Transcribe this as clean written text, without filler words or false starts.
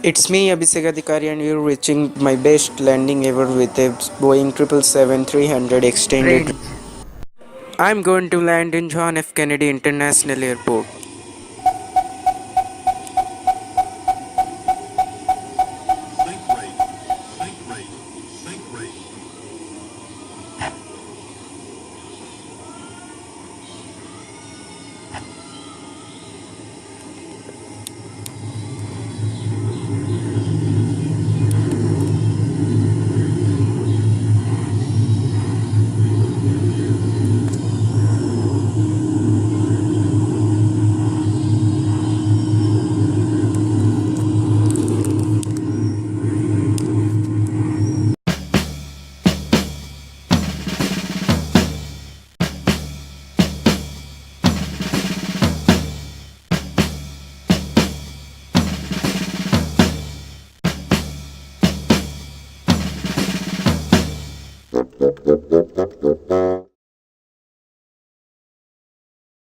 It's me, Abhishek Adhikari, and you're reaching my best landing ever with a Boeing 777-300 extended. I'm going to land in John F. Kennedy International Airport.